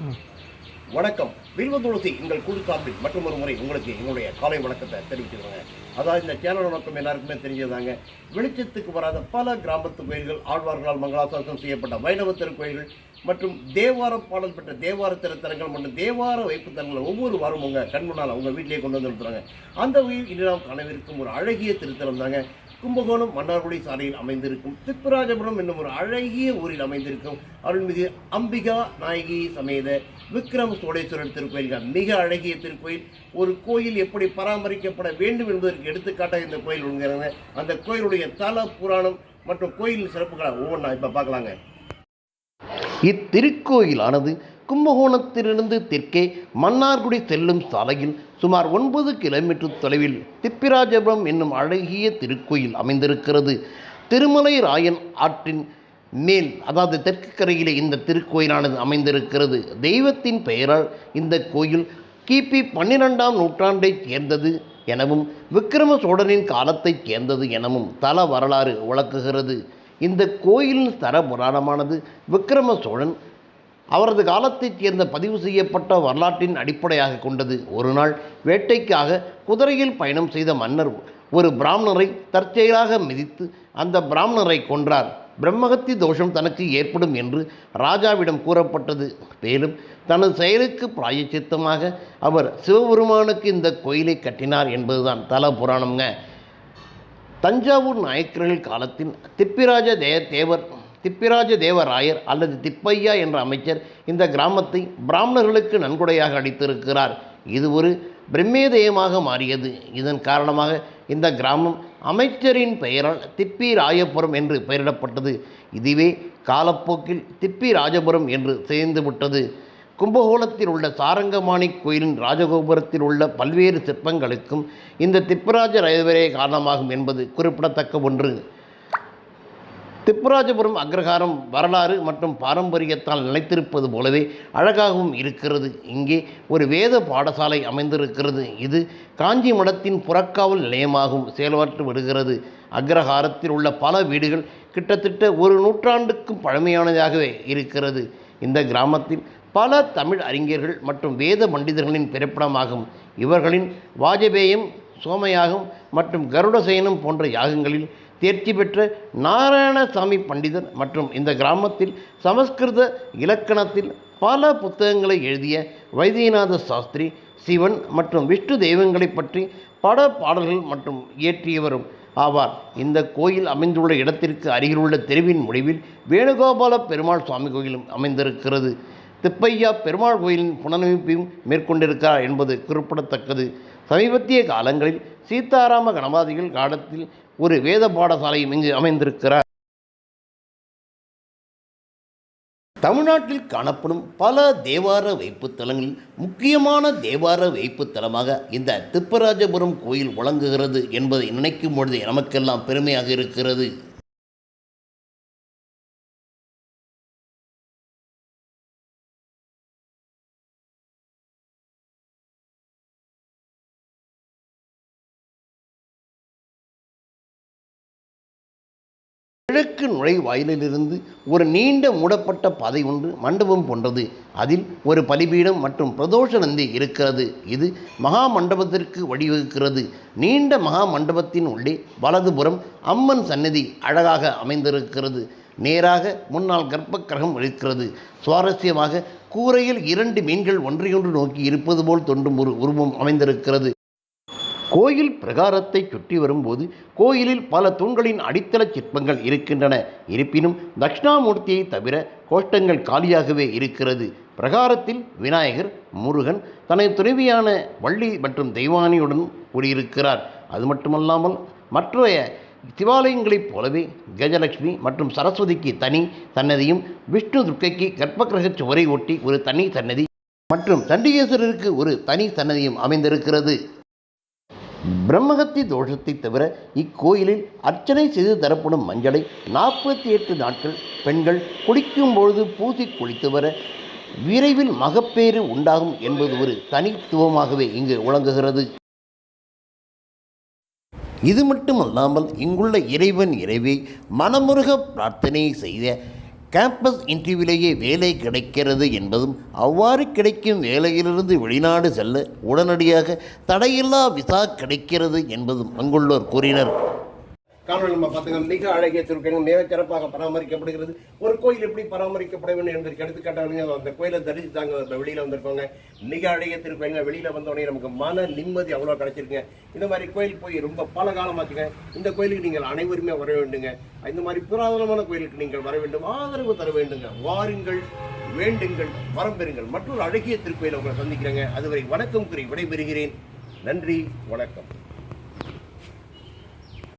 வணக்கம். வில்வ துளசி எங்கள் குழு சார்பில் மற்றும் ஒரு முறை உங்களுக்கு எங்களுடைய காலை வணக்கத்தை தெரிவிச்சுக்கிறோங்க. அதாவது இந்த சேனல் நோக்கம் எல்லாருக்குமே தெரிஞ்சதாங்க. வெளிச்சத்துக்கு வராத பல கிராமத்து கோயில்கள், ஆழ்வார்களால் மங்களாசாசனம் செய்யப்பட்ட வைணவ திருக்கோயில்கள் மற்றும் தேவார பாடல் பெற்ற தேவார திருத்தலங்கள் மற்றும் தேவார வைப்பு தலங்களை ஒவ்வொரு வாரம் உங்கள் கண்முன்னால் உங்கள் வீட்டிலேயே கொண்டு வந்து நிறுத்துறாங்க. அந்த வகையில் இன்று நாம் காணவிருக்கும் ஒரு அழகிய திருத்தலம் தாங்க கும்பகோணம் மன்னார்குடி சாலையில் அமைந்திருக்கும் திப்பராஜபுரம் என்னும் ஒரு அழகிய ஊரில் அமைந்திருக்கும் அருள்மிகு அம்பிகா நாயகி சமேத விக்ரம் சோழேஸ்வரர் திருக்கோயில்கள். மிக அழகிய திருக்கோயில். ஒரு கோயில் எப்படி பராமரிக்கப்பட வேண்டும் என்பதற்கு எடுத்துக்காட்டாக இந்த கோயில் உண்கிறாங்க. அந்த கோயிலுடைய தல புராணம் மற்றும் கோயிலின் சிறப்புகளை ஒவ்வொன்றா இப்போ பார்க்கலாங்க. இத்திருக்கோயிலானது கும்பகோணத்திலிருந்து தெற்கே மன்னார்குடி செல்லும் சாலையில் சுமார் 9 கிலோமீட்டர் தொலைவில் திப்பிராஜபுரம் என்னும் அழகிய திருக்கோயில் அமைந்திருக்கிறது. திருமலை ராயன் ஆற்றின் மேல், அதாவது தெற்கு கரையிலே இந்த திருக்கோயிலானது அமைந்திருக்கிறது. தெய்வத்தின் பெயரால் இந்த கோயில் கிபி 12ஆம் நூற்றாண்டைச் சேர்ந்தது எனவும் விக்கிரம சோழனின் காலத்தைச் சேர்ந்தது எனவும் தல வரலாறு விளக்குகிறது. இந்த கோயிலின் ஸ்தல புராணமானது விக்கிரம சோழன் அவரது காலத்தைச் சேர்ந்த பதிவு செய்யப்பட்ட வரலாற்றின் அடிப்படையாக கொண்டது. ஒரு நாள் வேட்டைக்காக குதிரையில் பயணம் செய்த மன்னர் ஒரு பிராமணரை தற்செயலாக மிதித்து அந்த பிராமணரை கொன்றார். பிரம்மகத்தி தோஷம் தனக்கு ஏற்படும் என்று ராஜாவிடம் கூறப்பட்டது. மேலும் தனது செயலுக்கு பிராயச்சித்தமாக அவர் சிவபெருமானுக்கு இந்த கோயிலை கட்டினார் என்பதுதான் தல புராணம்ங்க. தஞ்சாவூர் நாயக்கர்கள் காலத்தில் திப்பிராஜ தேவராயர் அல்லது திப்பையா என்ற அமைச்சர் இந்த கிராமத்தை பிராமணர்களுக்கு நன்கொடையாக அளித்திருக்கிறார். இது ஒரு பிரம்மேதயமாக மாறியது. இதன் காரணமாக இந்த கிராமம் அமைச்சரின் பெயரால் திப்பிராயபுரம் என்று பெயரிடப்பட்டது. இதுவே காலப்போக்கில் திப்பிராஜபுரம் என்று சேர்ந்துவிட்டது. கும்பகோணத்தில் உள்ள சாரங்கமாணி கோயிலின் ராஜகோபுரத்தில் உள்ள பல்வேறு சிற்பங்களுக்கும் இந்த திப்பிராஜ ரயவரே காரணமாகும் என்பது குறிப்பிடத்தக்க ஒன்று. திப்பராஜபுரம் அக்ரஹாரம் வரலாறு மற்றும் பாரம்பரியத்தால் நிலைத்திருப்பது போலவே அழகாகவும் இருக்கிறது. இங்கே ஒரு வேத பாடசாலை அமைந்திருக்கிறது. இது காஞ்சி மடத்தின் புறக்காவல் நிலையமாகவும் செயல்பட்டு வருகிறது. அக்ரஹாரத்தில் உள்ள பல வீடுகள் கிட்டத்தட்ட ஒரு நூற்றாண்டுக்கும் பழமையானதாகவே இருக்கிறது. இந்த கிராமத்தில் பல தமிழ் அறிஞர்கள் மற்றும் வேத பண்டிதர்களின் பிறப்பிடமாகும். இவர்களின் வாஜபேயம், சோமயாகம் மற்றும் கருடசயனம் போன்ற யாகங்களில் தேர்ச்சி பெற்ற நாராயணசாமி பண்டிதர் மற்றும் இந்த கிராமத்தில் சமஸ்கிருத இலக்கணத்தில் பல புத்தகங்களை எழுதிய வைத்தியநாத சாஸ்திரி சிவன் மற்றும் விஷ்ணு தெய்வங்களை பற்றி பல பாடல்கள் மற்றும் இயற்றியவரும் ஆவார். இந்த கோயில் அமைந்துள்ள இடத்திற்கு அருகிலுள்ள தெருவின் முடிவில் வேணுகோபால பெருமாள் சுவாமி கோயிலும் அமைந்திருக்கிறது. திப்பையா பெருமாள் கோயிலின் புனரமைப்பையும் மேற்கொண்டிருக்கிறார் என்பது குறிப்பிடத்தக்கது. சமீபத்திய காலங்களில் சீதாராம கணபாதிகள் காலத்தில் ஒரு வேத பாடசாலையும் இங்கு அமைந்திருக்கிறார். தமிழ்நாட்டில் காணப்படும் பல தேவார வைப்பு தலங்களில் முக்கியமான தேவார வைப்பு தலமாக இந்த திப்பராஜபுரம் கோயில் விளங்குகிறது என்பதை நினைக்கும் பொழுது நமக்கெல்லாம் பெருமையாக இருக்கிறது. கிழக்கு நுழைவாயிலிருந்து ஒரு நீண்ட மூடப்பட்ட பாதை ஒன்று மண்டபம் போன்றது. அதில் ஒரு பலிபீடம் மற்றும் பிரதோஷ நந்தி இருக்கிறது. இது மகா மண்டபத்திற்கு வழிவகுக்கிறது. நீண்ட மகா மண்டபத்தின் உள்ளே வலதுபுறம் அம்மன் சன்னதி அழகாக அமைந்திருக்கிறது. நேராக முன்னால் கர்ப்ப கிரகம் இருக்கிறது. சுவாரஸ்யமாக கூரையில் 2 மீன்கள் ஒன்றையொன்று நோக்கி இருப்பது போல் தோன்றும் ஒரு உருவம் அமைந்திருக்கிறது. கோயில் பிரகாரத்தை சுற்றி வரும்போது கோயிலில் பல தூண்களின் அடித்தள சிற்பங்கள் இருக்கின்றன. இருப்பினும் தட்சிணாமூர்த்தியை தவிர கோஷ்டங்கள் காலியாகவே இருக்கிறது. பிரகாரத்தில் விநாயகர், முருகன் தனது துணைவியான வள்ளி மற்றும் தெய்வானியுடன் கூடியிருக்கிறார். அது மட்டுமல்லாமல் மற்ற சிவாலயங்களைப் போலவே கஜலட்சுமி மற்றும் சரஸ்வதிக்கு தனி சன்னதியும், விஷ்ணு துர்க்கைக்கு கர்ப்பகிரக சுவரை ஒட்டி ஒரு தனி சன்னதி மற்றும் சண்டிகேஸ்வரருக்கு ஒரு தனி சன்னதியும் அமைந்திருக்கிறது. பிரம்மகத்தி தோஷத்தை தவிர இக்கோயிலில் அர்ச்சனை செய்து தரப்படும் மஞ்சளை 48 நாட்கள் பெண்கள் குளிக்கும் பொழுது பூசி குளித்து வர விரைவில் மகப்பேறு உண்டாகும் என்பது ஒரு தனித்துவமாகவே இங்கு விளங்குகிறது. இது மட்டுமல்லாமல் இங்குள்ள இறைவன் இறைவி மனமுருக பிரார்த்தனை செய்த கேம்பஸ் இன்டர்வியூலேயே வேலை கிடைக்கிறது என்பதும் அவ்வாறு கிடைக்கும் வேலையிலிருந்து வெளிநாடு செல்ல உடனடியாக தடையில்லா விசா கிடைக்கிறது என்பதும் அங்குள்ளோர் கூறினர். காணொலி நம்ம பார்த்துங்க. மிக அழகிய திருக்கோயில் மிக சிறப்பாக பராமரிக்கப்படுகிறது. ஒரு கோயில் எப்படி பராமரிக்கப்பட வேண்டும் என்பதற்கு எடுத்துக்காட்டாங்க. அந்த கோயிலை தரிசித்தாங்க, வெளியில வந்திருக்கோங்க. மிக அழகிய திருக்கோயிலுங்க. வெளியில வந்தோடனே நமக்கு மன நிம்மதி அவ்வளோ கிடைச்சிருக்குங்க. இந்த மாதிரி கோயில் போய் ரொம்ப பல காலமாச்சுங்க. இந்த கோயிலுக்கு நீங்கள் அனைவருமே வர வேண்டுங்க. இந்த மாதிரி புராதனமான கோயிலுக்கு நீங்கள் வர வேண்டும், ஆதரவு தர வேண்டுங்க. வாருங்கள், வேண்டுங்கள், வரம் பெறுங்கள். மற்றொரு அழகிய திருக்கோயிலை உங்களை சந்திக்கிறேங்க. அதுவரை வணக்கம் கூறி விடைபெறுகிறேன். நன்றி, வணக்கம்.